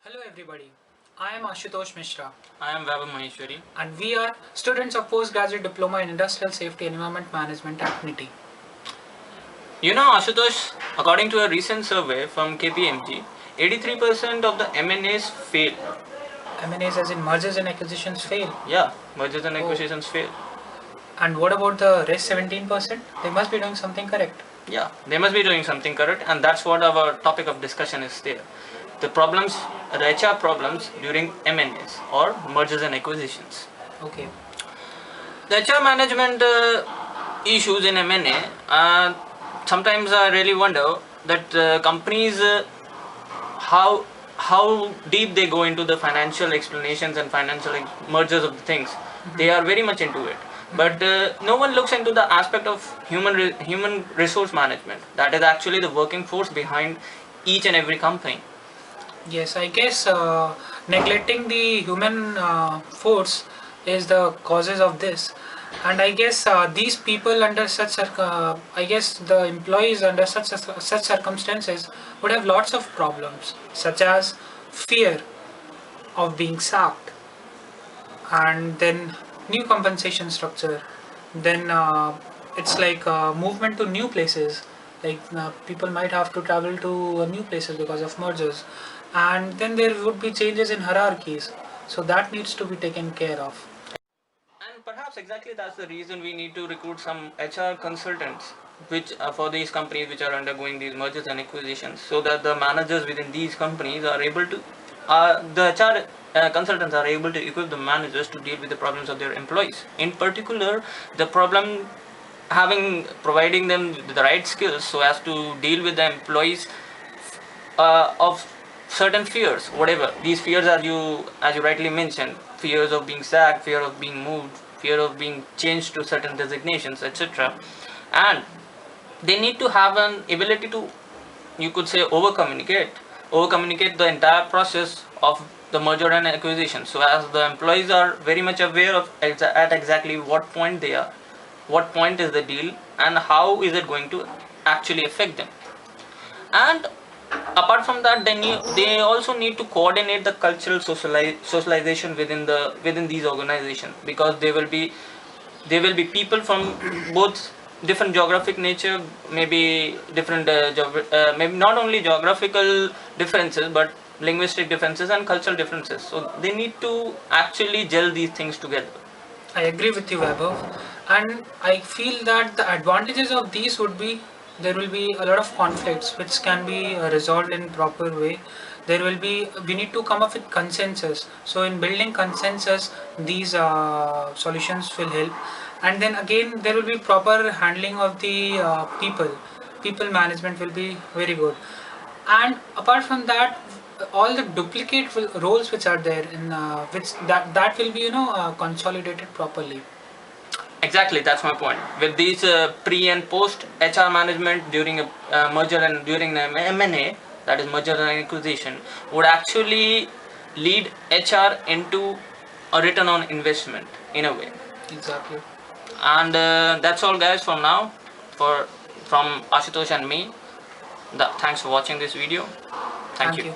Hello everybody, I am Ashutosh Mishra I am Vaibhav Maheshwari. and we are students of Postgraduate Diploma in Industrial Safety and Environment Management at NITI. You know, Ashutosh, according to a recent survey from KPMG, 83% of the M&As fail. M&As as in mergers and acquisitions fail. Yeah, mergers and acquisitions fail. And what about the rest 17%? They must be doing something correct. Yeah, they must be doing something correct, and that's what our topic of discussion is there. The problems, the HR problems during M&As or mergers and acquisitions. Okay. The HR management issues in M&A, sometimes I really wonder that companies how deep they go into the financial explanations and financial mergers of the things. They are very much into it, but no one looks into the aspect of human resource management, that is actually the working force behind each and every company. Yes, I guess neglecting the human force is the causes of this. And I guess these people under I guess the employees under such circumstances would have lots of problems, such as fear of being sacked, and then new compensation structure. Then it's like movement to new places. Like people might have to travel to new places because of mergers, and then there would be changes in hierarchies. So that needs to be taken care of. And perhaps exactly that's the reason we need to recruit some HR consultants, which for these companies which are undergoing these mergers and acquisitions, so that the managers within these companies are able to, the HR consultants are able to equip the managers to deal with the problems of their employees. In particular, the problem providing them the right skills so as to deal with the employees of certain fears, whatever these fears, as you rightly mentioned, fears of being sacked, fear of being moved, fear of being changed to certain designations, etc. And they need to have an ability to, you could say, over communicate the entire process of the merger and acquisition, so as the employees are very much aware of at exactly what point they are, what point is the deal, and how is it going to actually affect them. And apart from that, they also need to coordinate the cultural socialization within these organizations, because they will be people from both different geographic nature, maybe different maybe not only geographical differences, but linguistic differences and cultural differences, so they need to actually gel these things together. I agree with you, Vaibhav, and I feel that the advantages of these would be there will be a lot of conflicts which can be resolved in proper way. We need to come up with consensus. So in building consensus, these solutions will help, and then again there will be proper handling of the people. People management will be very good, and apart from that all the duplicate roles which are there in which that will be consolidated properly. Exactly, that's my point. With these pre and post HR management during a merger and during the M&A, that is merger and acquisition, would actually lead HR into a return on investment in a way. Exactly. And that's all, guys, from now. From Ashutosh and me. Thanks for watching this video. Thank you.